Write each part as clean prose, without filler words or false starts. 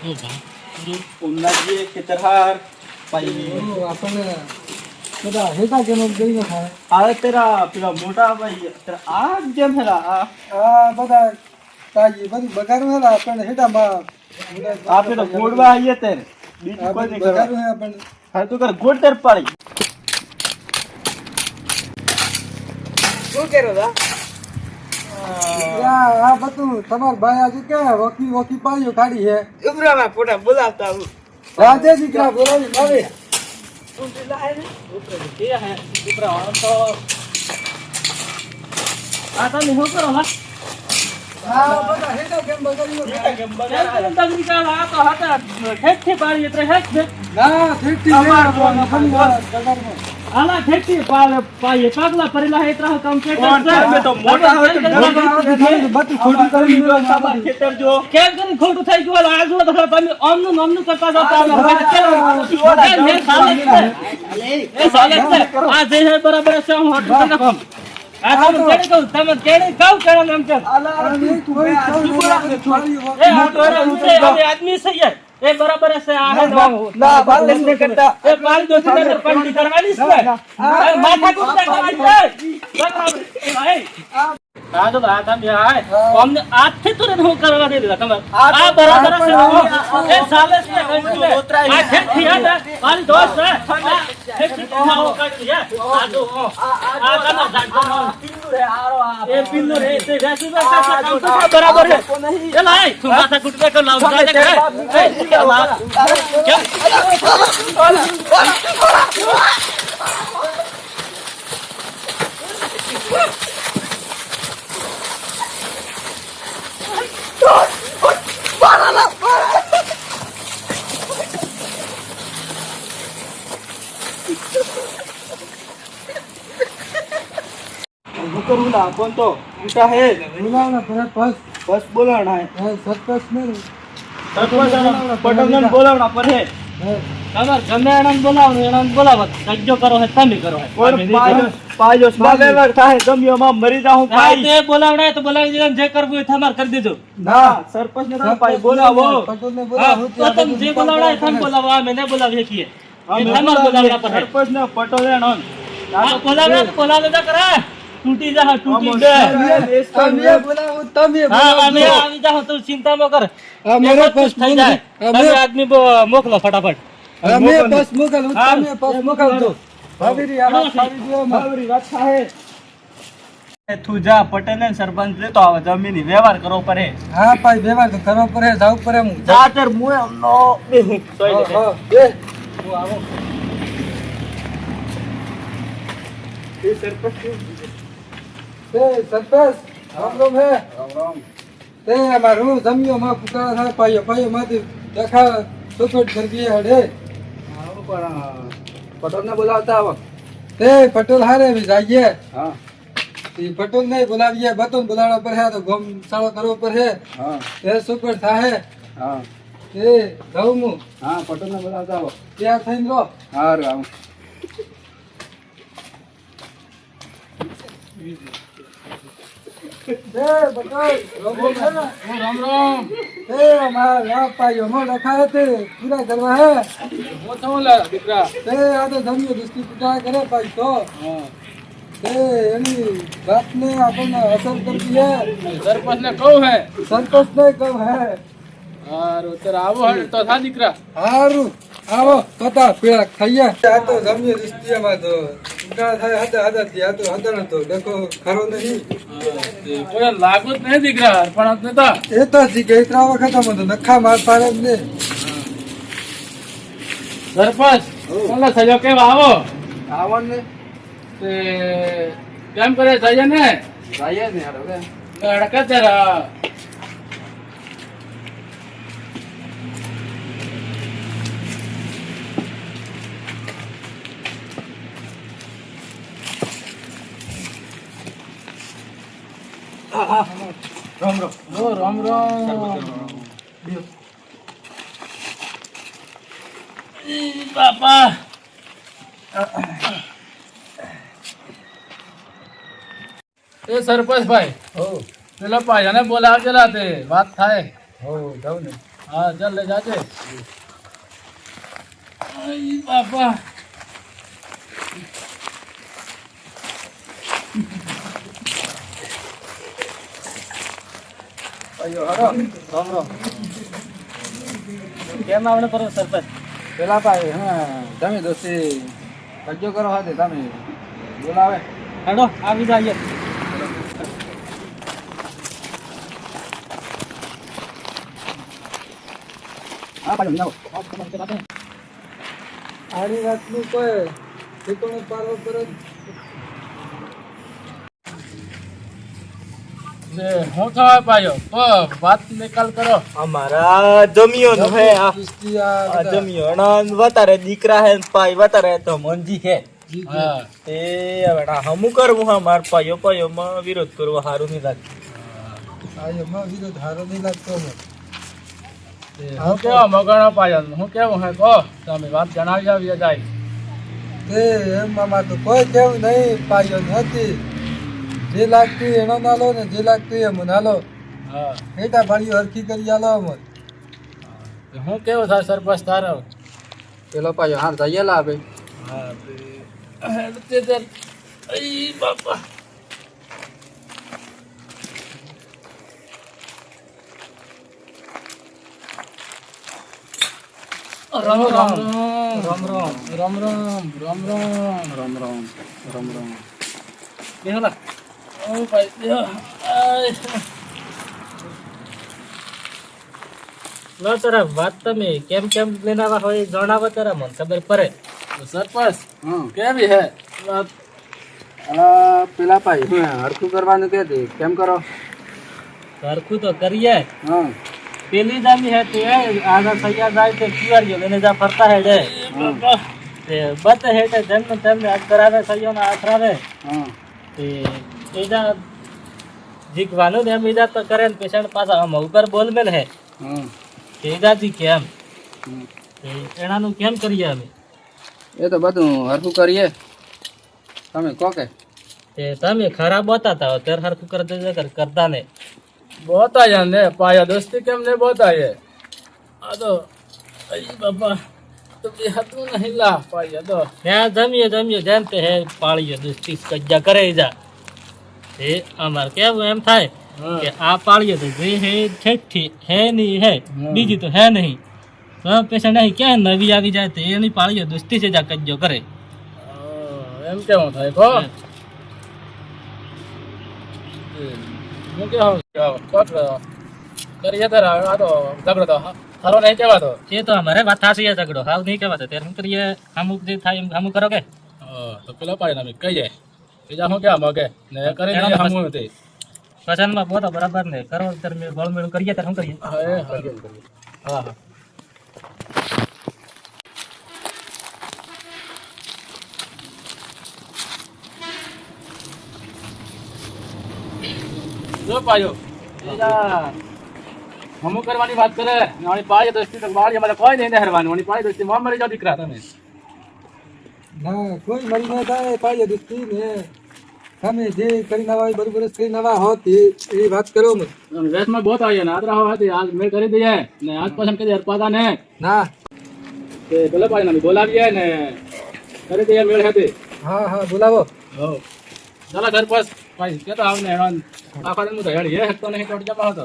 ઓ ભાઈ ઉમનાજી ખેતરહાર ભાઈ આપણે બધા હેતા કેનો ગઈ ન થાય આ તેરા પેલા મોટા ભાઈ તેરા આ જેમ હેલા આ બધા તાજી બધું બગાડું હેલા આપણે હેટામાં આ પેલો ગોડવા આઈએ તેર બીજું કોઈ નહીં બગાડું કરવા હે આપણે હા તું કર ગોડ તેર પાડી શું કર્યો દા આ બધું તમાર ભાઈ આજે કે વકી વકી પાડ્યો કાઢી હે ઉભરામાં ફોટા બોલાવતા હું રાજે દીકરા બોલાવી આવે કે હે દીકરા તો આ તમે શું કરો હા આ બધા હેટા કેમ બગાડ્યો કેમ બગાડ તગરી કાલ આ તો હતા ઠેઠી પાડી એટલે હેઠ છે ના ઠીક આલા ઠેઠી પાઈએ પાગલા પરેલા હે ત્રા કામ છે તો મોટા હોય તો બધું ખોટું કરી દીધું સાબા ખેતર જો કેમ કરી ખોટું થઈ ગયું આ જો તો તમે ઓમનું કરતા જાતા એ સાલે આ જે હે બરાબર છે હું હોટલ ના કામ આ તમે કેડે કહું નામ છે એ મોટો આદમી છે યાર એ બરાબર છે આ ના બાલ લેને કરતા એ પાલ દો છે નગર પાલિકા કરવાની છે માથા કુટતા કરવાની છે ભાઈ આ તો આ તમે આય અમને આજથી તો હું કરવા દે દીધા તમે આ બરાબર છે એ સાલે છે આ ઠેઠી આ મારી દોસ્ત છે ઠેઠી તો આવો કરી આ તો આ તમે જાણતો પિન્નુ રે આરો આ એ પિન્નુ રે તે વેસુ બરાબર છે એ લાય તું માથા કુટતા કર લાવ જા કે करूँ ना कौन तो उल्टा है બોલાવના પર બસ बस बोलाना है સરપંચ ને पटन बोलावना पर है તમાર ગમે એનાને બોલાવો એનાને બોલાવો કજ્જો કરો હે તમે કરો હે કોણ પાજો સ્વાગત થાય ગમ્યોમાં મરી જાઉં ભાઈ તે બોલાવણા તો બોલાવી દેજો જે કરવું એ તમાર કરી દેજો ના સરપંચ ને તમે ભાઈ બોલાવો પટોલ ને બોલાવો તો તમે જે બોલાવણા તમે બોલાવો આ મેને બોલાવી શકીએ તમાર બોલાવણા પર સરપંચ ને પટોલ ને આ બોલાવણા તો બોલાવે ના કરે टूटी जा टूटी दे તમે બોલાવો તમે हां અમે આવી જાઓ તો ચિંતા ન કર મેરો બસ થઈ જાય તમે આદમી મોકલો ફટાફટ અમે બસ મોકલ તમે બસ મોકલ દો ભાભીરી આવા ખાવી દો ભાભીરી વાત થાય તું જા પટેલ ને સરપંચ લેતો આવે જમીની વ્યવહાર કરો પડે હા ભાઈ વ્યવહાર તો કરવો પડે જાવ પડે હું જા તર મુએ નો બેહું સોઈ લે બે હું આવો એ સરપંચ તે સરપંચ રામ રામ હે તે અમારું જમ્યો માં પુકારા થાય પાયો પાયો માંથી દેખા સોચોટ કરી ગયે હડે આવો પણ પટેલ ને બોલાવતા આવો તે પટોલ હારે भी जाइए हां તે પટોલ ને બોલાવીએ બતોન બોલાવવા પર હે તો ગમ સાળો કરવો પર હે हां તે સુકડ થાય हां તે જાઉં હું हां पटेल ने बोलावता आવો તૈયાર થઈને રહો हां आવો તે પટોલ રામ राम તે અમારા યા પાયો માં રખાય તે પૂરા કરવા હે वो थोला દીકરા તે આ તો જમ્યો દુસ્તી પુટા કરે પાઈ તો हां તે એની વાતને આપણને અસર કરતી હે સરપંચ ને કહું હે સંતોષ નહીં કહું હે હારું તર આવો હે તો થા દીકરા હારું આવો તોતા પીળા ખાઈએ આ તો જમ્યો દુસ્તીમાં તો પુટા થાય હતા હતા ત્યાં તો હતા નતો દેખો ખરો નહીં કોઈ લાગુ જ નહીં દીકરા પણ નતા એ તો જી ગઈત્રા વખત અમે તો નખા માર પાડે જ ને સરપંચ કોને સજો કેમ આવો આવો ને તે કેમ કરે જઈએ ને જઈએ ને હારો કે અડકે તેરા રામ રામ ઓ રામ રામ બાપા એ સરપંચ ભાઈ હો પેલા પાયાને બોલાવજેલા તે વાત થાય હો જાવ ને હા ચાલ લઈ જાજે. આઈ બાપા. ભાઈઓ હરો રામ રામ. કેમ આવડે પર સરપંચ? પેલા ભાઈ હા તમે દોસ્તી કજ્જો કરો હાથે તમે બોલાવે હેડો આવી જઈએ. હા ભાઈ જાઓ આડી રાતનું કોઈ ઠેકાણું પાડો પર હું થવા પાયો તો વાત નિકાલ કરો. અમારા જમિયો નો હે આ જમિયો અણન વતારે દીકરા હે પાઈ વતારે તો મંજી હે હા તે હવે હમુ કરવું હા માર પાયો પાયો માં વિરોધ કરવો હારું નહીં લાગતું. આયો માં વિરોધ હારો નહીં લાગતો મને હું કેવા મગણો પાયો હું કેવું હે કહો તમે વાત જણાવી આવી જાય. તે એમ મામા તો કોઈ કેવું નહીં પાયો નથી જે લાગતું એનો નાલો ને જે લાગતું એ મુનાલો હા એટા ભાઈઓ હરખી કરી આલો અમર હું કેવું થાય સરપંચ તારો? પેલો પાયો હાર જઈએલા ભાઈ હા તે આઈ બાપા. રામ રામ રામ રામ રામ રામ રામ રામ રામ રામ રામ રામ. બેહલા ઓ ભાઈ બેહ. લો તારા વાત તમે કેમ કેમ લેનાવા હોય જણાવો તારા મને ખબર પડે. સરપંચ કેવી હે વાત? પેલા ભાઈ હરખું કરવાનું કે કેમ કરો સરખું તો કરીએ. હા પેલી જામી હે તે આગળ સૈયા જાય તે કિવારીઓ લઈને જા ફરતા હે જે તે બત હે તે જન્મ તેમને આજ કરાવે સૈયોના આખરાવે હા તે એજા જીકવાનું ને એમ એજા તો કરે ને પેશન્ટ પાછા આમ ઉપર બોલ મેલ હે હા એજાથી કેમ એનાનું કેમ કરીએ અમે? એ તો બધું હરખું કરીએ તમે કહો કે તે તમે ખરાબ બતાતા હો ત્યારે હરખું કરતા ને बताया ने पाया दोस्ती केम ने बताए आ तो आई बाबा तो बेहतू नहीं ला पाया तो ત્યાં જમીએ જાણતે હે પાળીએ દોસ્તી કજ્જા કરે જા એ અમાર કેવું એમ થાય કે આ પાળીએ તો જે હે ઠેઠી હે નહીં હે બીજી તો હે નહીં તો પેશન્ટ નહીં ક્યાં નવી આવી જાય તો એની પાળીએ દોસ્તી છે જા કજ્જો કરે. एम केव थाय को હું કે હું કોટ કરીએ તાર આ તો ઝઘડો તો હારો નહીં કહેવાતો. એ તો અમારે વાત થાશે એ ઝઘડો હાલ નહીં કહેવાતો ત્યારે શું કરીએ અમુક જે થાય એમ અમુક કરો કે તો પેલા પાય ને કહીએ બીજા હું ક્યાં મગે ને કરી દઈએ હમું હતી પસંદમાં બોલો બરાબર ને કરો ત્યારે મેં ગોળમેળું કરીએ ત્યારે શું કરીએ. હા હા જો પાયો હમું કરવાની વાત કરે નાની પાય દોસ્તી તો બાળી અમારે કોઈ નહીં હરવાનું નાની પાય દોસ્તી માં મરી જાવ દીકરા તમે ના કોઈ મરી ન થાય પાડ્યો દોસ્તી ને તમે જે કરી નવા હોય બરોબર કરી નવા હોત એ વાત કરો મત વેસમાં બહુ આવીએ ને આદરા હતી આજ મેળ કરી દઈએ ને આજ પછી કદી હરપાતા ને ના તે પેલા પાય ને બોલાવીએ ને કરી દઈએ મેળ હતી હા હા બોલાવો હો ચાલો ઘર પાસ પાય કેતો આવને હેરાન આખા દિન હું તો હેડી હે તો નહીં તો જમા હતો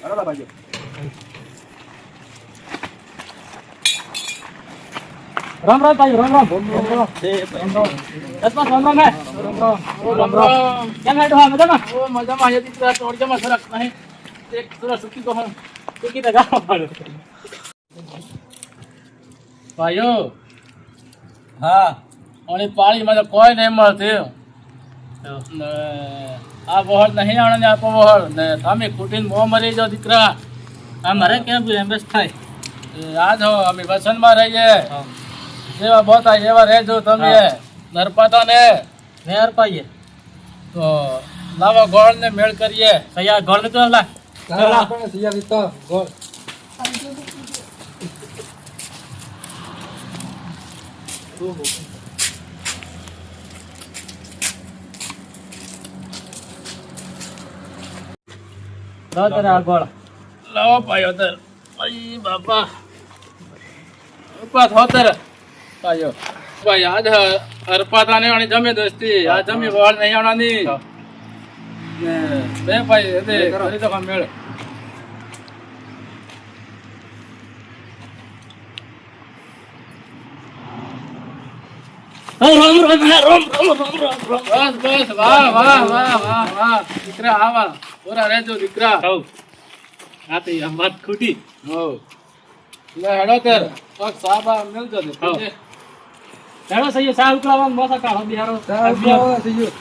અરે બાજુ રામ રામ ભાઈ રામ રામ રામ રામ દસમા રામ રામ હે રામ રામ કેમ હે ડોહા મજામાં? ઓ મજામાં હે દીકરા તોડ જમા સરક નહીં એક સુરા સુકી તો હું સુકી તો ગાવ પાડો. ભાઈઓ હા ઓની પાળીમાં તો કોઈ નહીં મળતું ને આ વહોળ નહીં આણે ને આપો વહોળ ને તમે ખૂટીને મોં મરી જાઓ દીકરા અમારે કેમ એમ જ થાય. આ જો અમે વસનમાં રહીએ જેવા બોતા એવા રહેજો તમે નરપાતા ને મેર પાઈએ તો લાવો ગોળ ને મેળ કરીએ સૈયા ગોળ ને તો લા આપણે તૈયાર તો ગોળ લો તારે આ ગોળ લાવો પાયો તર અઈ બાપા ઉપા થોતર પાયો ભાઈ આજ હરપાતા ને આની જમે દોસ્તી આ જમી વળ નહીં આવવાની ને બે ભાઈ એ કરી તો મેળ રોમ રોમ હે રોમ રોમ રોમ રોમ રોમ બસ બસ વાહ વાહ વાહ વાહ વાહ દીકરા આવા ઓરા રહેજો દીકરા હઉ આ તો આ વાત ખૂટી હો લે હેડો તર પગ સાબા મેલજો દે હઉ. ચાલો સહી સાહેબ ઉકળાવા મોસા કાઢો બિહારો સાહેબ, સહી